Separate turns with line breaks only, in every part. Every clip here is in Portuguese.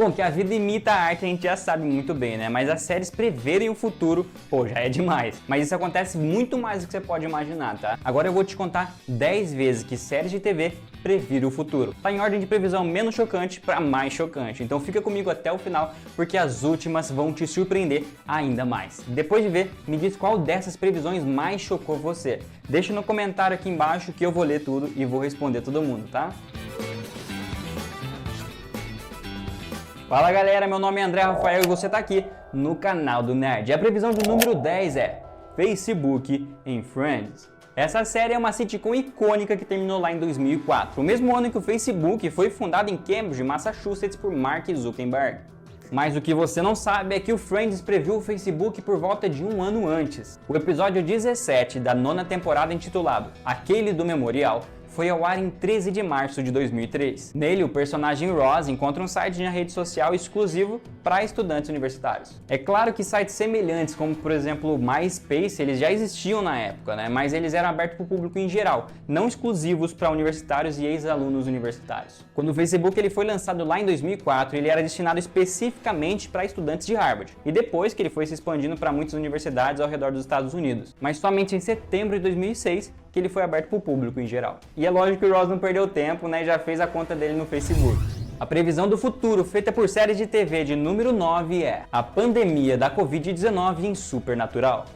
Bom, que a vida imita a arte a gente já sabe muito bem, né? Mas as séries preverem o futuro, pô, já é demais. Mas isso acontece muito mais do que você pode imaginar, tá? Agora eu vou te contar 10 vezes que séries de TV previram o futuro. Tá em ordem de previsão menos chocante para mais chocante. Então fica comigo até o final, porque as últimas vão te surpreender ainda mais. Depois de ver, me diz qual dessas previsões mais chocou você. Deixa no comentário aqui embaixo que eu vou ler tudo e vou responder todo mundo, tá? Fala galera, meu nome é André Rafael e você tá aqui no canal do Nerd. E a previsão do número 10 é Facebook em Friends. Essa série é uma sitcom icônica que terminou lá em 2004, o mesmo ano que o Facebook foi fundado em Cambridge, Massachusetts por Mark Zuckerberg. Mas o que você não sabe é que o Friends previu o Facebook por volta de um ano antes. O episódio 17 da 9ª temporada, intitulado Aquele do Memorial, foi ao ar em 13 de março de 2003. Nele, o personagem Ross encontra um site na rede social exclusivo para estudantes universitários. É claro que sites semelhantes, como por exemplo o MySpace, eles já existiam na época, né? Mas eles eram abertos para o público em geral, não exclusivos para universitários e ex-alunos universitários. Quando o Facebook ele foi lançado lá em 2004, ele era destinado especificamente para estudantes de Harvard, e depois que ele foi se expandindo para muitas universidades ao redor dos Estados Unidos. Mas somente em setembro de 2006 que ele foi aberto para o público em geral. E é lógico que o Ross não perdeu tempo, né, e já fez a conta dele no Facebook. A previsão do futuro feita por séries de TV de número 9 é a pandemia da Covid-19 em Supernatural.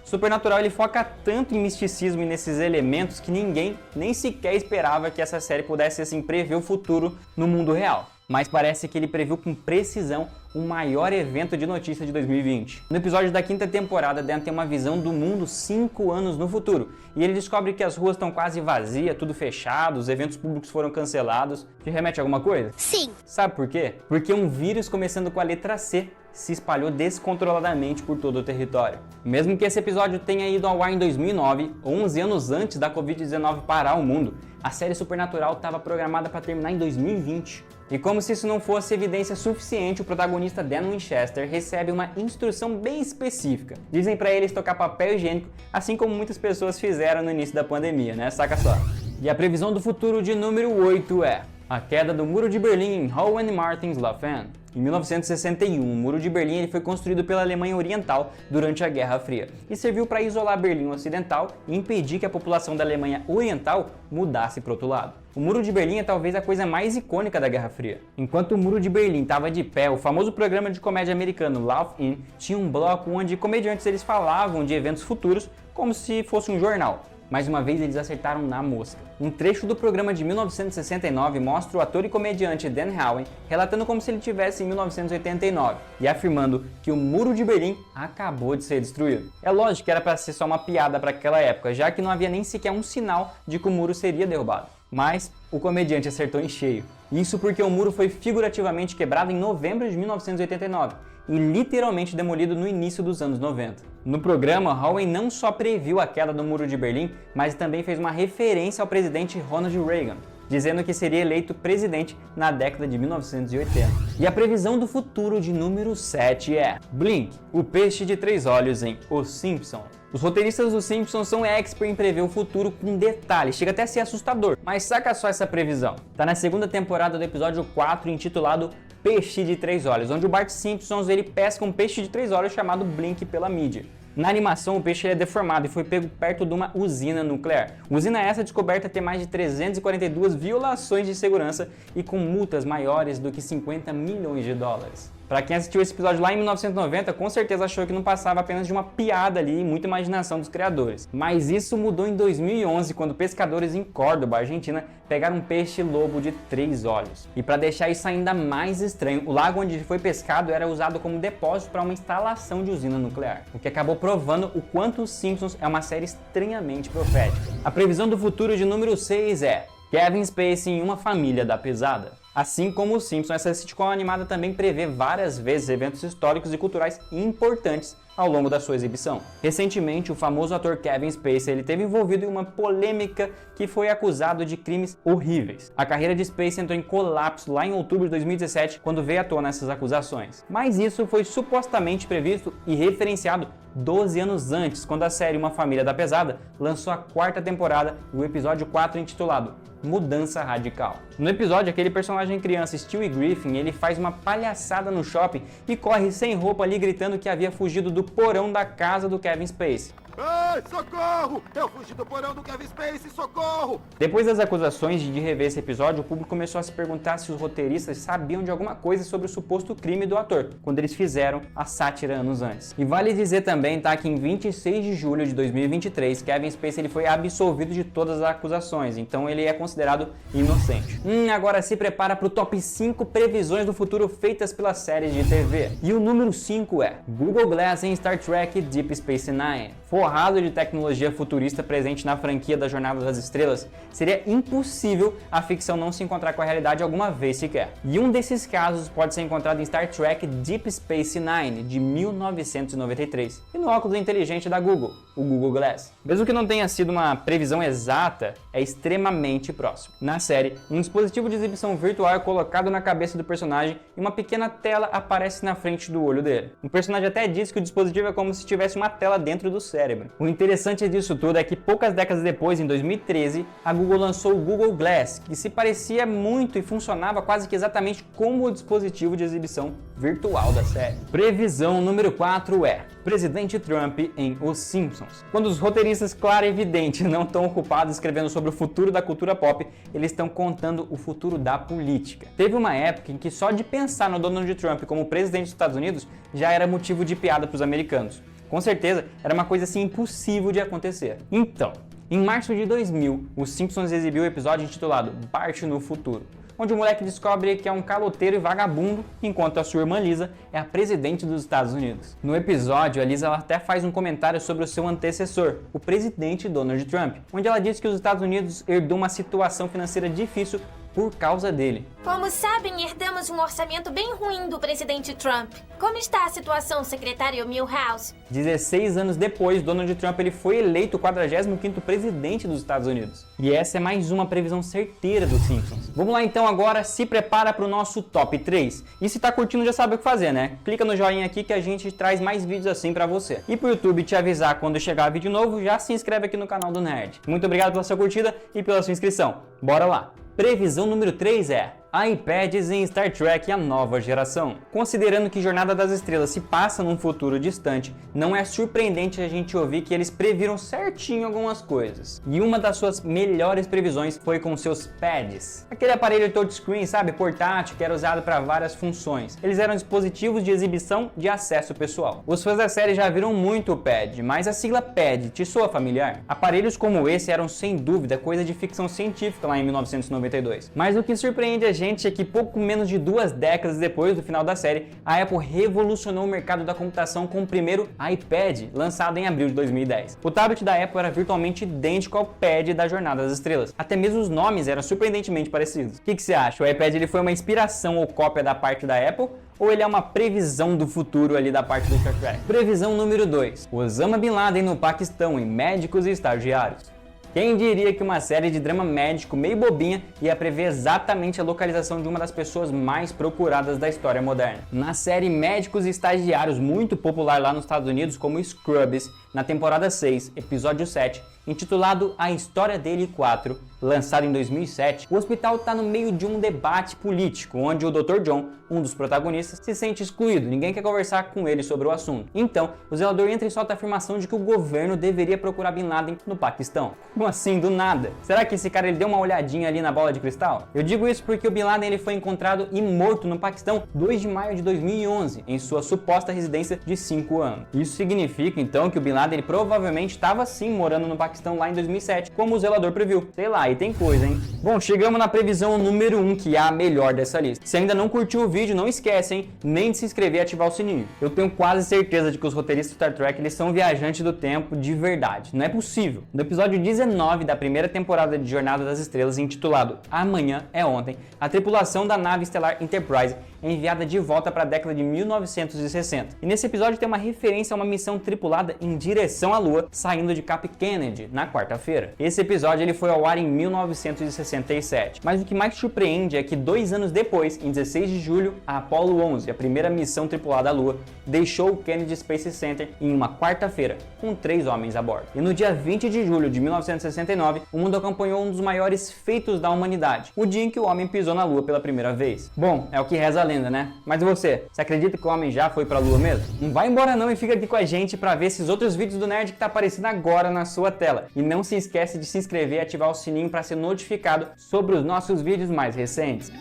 Supernatural ele foca tanto em misticismo e nesses elementos que ninguém nem sequer esperava que essa série pudesse assim prever o futuro no mundo real. Mas parece que ele previu com precisão o maior evento de notícia de 2020. No episódio da 5ª temporada, Dan tem uma visão do mundo 5 anos no futuro, e ele descobre que as ruas estão quase vazias, tudo fechado, os eventos públicos foram cancelados. Te remete a alguma coisa?
Sim.
Sabe por quê? Porque um vírus começando com a letra C se espalhou descontroladamente por todo o território. Mesmo que esse episódio tenha ido ao ar em 2009, 11 anos antes da Covid-19 parar o mundo, a série Supernatural estava programada para terminar em 2020. E como se isso não fosse evidência suficiente, o protagonista Dan Winchester recebe uma instrução bem específica. Dizem para ele estocar papel higiênico, assim como muitas pessoas fizeram no início da pandemia, né? Saca só. E a previsão do futuro de número 8 é a queda do Muro de Berlim em Hohenmartens-Laufen. Em 1961, o Muro de Berlim ele foi construído pela Alemanha Oriental durante a Guerra Fria e serviu para isolar Berlim Ocidental e impedir que a população da Alemanha Oriental mudasse para o outro lado. O Muro de Berlim é talvez a coisa mais icônica da Guerra Fria. Enquanto o Muro de Berlim estava de pé, o famoso programa de comédia americano Laugh In tinha um bloco onde comediantes eles falavam de eventos futuros como se fosse um jornal. Mais uma vez eles acertaram na mosca. Um trecho do programa de 1969 mostra o ator e comediante Dan Howen relatando como se ele estivesse em 1989 e afirmando que o Muro de Berlim acabou de ser destruído. É lógico que era para ser só uma piada para aquela época, já que não havia nem sequer um sinal de que o muro seria derrubado. Mas o comediante acertou em cheio. Isso porque o muro foi figurativamente quebrado em novembro de 1989 e literalmente demolido no início dos anos 90. No programa, Howen não só previu a queda do Muro de Berlim, mas também fez uma referência ao presidente Ronald Reagan, dizendo que seria eleito presidente na década de 1980. E a previsão do futuro de número 7 é Blink, o peixe de 3 olhos em Os Simpsons. Os roteiristas dos Simpsons são experts em prever o futuro com detalhes, chega até a ser assustador. Mas saca só essa previsão. Tá na 2ª temporada do episódio 4, intitulado Peixe de 3 olhos, onde o Bart Simpson ele pesca um peixe de 3 olhos chamado Blink pela mídia. Na animação, o peixe é deformado e foi pego perto de uma usina nuclear. Usina essa descoberta ter mais de 342 violações de segurança e com multas maiores do que 50 milhões de dólares. Para quem assistiu esse episódio lá em 1990, com certeza achou que não passava apenas de uma piada ali e muita imaginação dos criadores. Mas isso mudou em 2011, quando pescadores em Córdoba, Argentina, pegaram um peixe-lobo de 3 olhos. E para deixar isso ainda mais estranho, o lago onde ele foi pescado era usado como depósito para uma instalação de usina nuclear, o que acabou provando o quanto Os Simpsons é uma série estranhamente profética. A previsão do futuro de número 6 é Kevin Spacey em Uma Família da Pesada. Assim como Os Simpsons, essa sitcom animada também prevê várias vezes eventos históricos e culturais importantes ao longo da sua exibição. Recentemente, o famoso ator Kevin Spacey ele teve envolvido em uma polêmica que foi acusado de crimes horríveis. A carreira de Spacey entrou em colapso lá em outubro de 2017, quando veio à tona essas acusações. Mas isso foi supostamente previsto e referenciado 12 anos antes, quando a série Uma Família da Pesada lançou a 4ª temporada e o episódio 4 intitulado Mudança Radical. No episódio, aquele personagem criança, Stewie Griffin, ele faz uma palhaçada no shopping e corre sem roupa ali gritando que havia fugido do porão da casa do Kevin Spacey.
Ai, socorro! Eu fugi do porão do Kevin Spacey, socorro!
Depois das acusações de rever esse episódio, o público começou a se perguntar se os roteiristas sabiam de alguma coisa sobre o suposto crime do ator, quando eles fizeram a sátira anos antes. E vale dizer também, tá, que em 26 de julho de 2023, Kevin Spacey ele foi absolvido de todas as acusações, então ele é considerado inocente. Agora se prepara para o top 5 previsões do futuro feitas pelas séries de TV. E o número 5 é Google Glass em Star Trek Deep Space Nine. Forrado de tecnologia futurista presente na franquia da Jornada das Estrelas, seria impossível a ficção não se encontrar com a realidade alguma vez sequer. E um desses casos pode ser encontrado em Star Trek Deep Space Nine, de 1993, e no óculos inteligente da Google, o Google Glass. Mesmo que não tenha sido uma previsão exata, é extremamente próximo. Na série, um dispositivo de exibição virtual é colocado na cabeça do personagem e uma pequena tela aparece na frente do olho dele. O personagem até diz que o dispositivo é como se tivesse uma tela dentro do cérebro. O interessante disso tudo é que poucas décadas depois, em 2013, a Google lançou o Google Glass, que se parecia muito e funcionava quase que exatamente como o dispositivo de exibição virtual da série. Previsão número 4 é Presidente Trump em Os Simpsons. Quando os roteiristas, claro e evidente, não estão ocupados escrevendo sobre o futuro da cultura pop, eles estão contando o futuro da política. Teve uma época em que só de pensar no Donald Trump como presidente dos Estados Unidos já era motivo de piada para os americanos. Com certeza, era uma coisa assim impossível de acontecer. Então, em março de 2000, os Simpsons exibiu o episódio intitulado Bart no Futuro, onde o moleque descobre que é um caloteiro e vagabundo, enquanto a sua irmã Lisa é a presidente dos Estados Unidos. No episódio, a Lisa ela até faz um comentário sobre o seu antecessor, o presidente Donald Trump, onde ela diz que os Estados Unidos herdou uma situação financeira difícil por causa dele.
Como sabem, herdamos um orçamento bem ruim do presidente Trump. Como está a situação, secretário Milhouse?
16 anos depois, Donald Trump ele foi eleito o 45º presidente dos Estados Unidos. E essa é mais uma previsão certeira dos Simpsons. Vamos lá então agora, se prepara para o nosso top 3. E se tá curtindo já sabe o que fazer, né? Clica no joinha aqui que a gente traz mais vídeos assim para você. E pro YouTube te avisar quando chegar vídeo novo, já se inscreve aqui no canal do Nerd. Muito obrigado pela sua curtida e pela sua inscrição. Bora lá! Previsão número 3 é iPads em Star Trek A Nova Geração. Considerando que Jornada das Estrelas se passa num futuro distante, não é surpreendente a gente ouvir que eles previram certinho algumas coisas. E uma das suas melhores previsões foi com seus pads. Aquele aparelho touchscreen, sabe, portátil, que era usado para várias funções. Eles eram dispositivos de exibição de acesso pessoal. Os fãs da série já viram muito o pad, mas a sigla pad te soa familiar? Aparelhos como esse eram sem dúvida coisa de ficção científica lá em 1992. Mas o que surpreende a gente é que pouco menos de 2 décadas depois do final da série, a Apple revolucionou o mercado da computação com o primeiro iPad, lançado em abril de 2010. O tablet da Apple era virtualmente idêntico ao pad da Jornada das Estrelas. Até mesmo os nomes eram surpreendentemente parecidos. O que você acha? O iPad ele foi uma inspiração ou cópia da parte da Apple? Ou ele é uma previsão do futuro ali da parte do Star Trek? Previsão número 2. Osama Bin Laden no Paquistão em Médicos e Estagiários. Quem diria que uma série de drama médico meio bobinha ia prever exatamente a localização de uma das pessoas mais procuradas da história moderna. Na série Médicos e Estagiários, muito popular lá nos Estados Unidos como Scrubs, na temporada 6, episódio 7, intitulado A História dele 4, lançado em 2007, o hospital está no meio de um debate político, onde o Dr. John, um dos protagonistas, se sente excluído, ninguém quer conversar com ele sobre o assunto. Então, o zelador entra e solta a afirmação de que o governo deveria procurar Bin Laden no Paquistão. Como assim, do nada? Será que esse cara ele deu uma olhadinha ali na bola de cristal? Eu digo isso porque o Bin Laden ele foi encontrado e morto no Paquistão 2 de maio de 2011, em sua suposta residência de 5 anos. Isso significa, então, que o Bin Laden ele provavelmente estava sim morando no Paquistão lá em 2007, como o zelador previu. Sei lá, aí tem coisa, hein? Bom, chegamos na previsão número 1, que é a melhor dessa lista. Se ainda não curtiu o vídeo, não esquece, hein? Nem de se inscrever e ativar o sininho. Eu tenho quase certeza de que os roteiristas do Star Trek, eles são viajantes do tempo de verdade. Não é possível. No episódio 19 da primeira temporada de Jornada das Estrelas, intitulado Amanhã é Ontem, a tripulação da nave estelar Enterprise é enviada de volta para a década de 1960. E nesse episódio tem uma referência a uma missão tripulada em direção à Lua, saindo de Cape Kennedy na quarta-feira. Esse episódio ele foi ao ar em 1967, mas o que mais surpreende é que 2 anos depois, em 16 de julho, a Apollo 11, a primeira missão tripulada à Lua, deixou o Kennedy Space Center em uma quarta-feira, com 3 homens a bordo. E no dia 20 de julho de 1969, o mundo acompanhou um dos maiores feitos da humanidade, o dia em que o homem pisou na Lua pela primeira vez. Bom, é o que reza a lenda, né? Mas você acredita que o homem já foi pra Lua mesmo? Não vai embora não e fica aqui com a gente para ver esses outros vídeos do Nerd que tá aparecendo agora na sua tela. E não se esquece de se inscrever e ativar o sininho para ser notificado sobre os nossos vídeos mais recentes.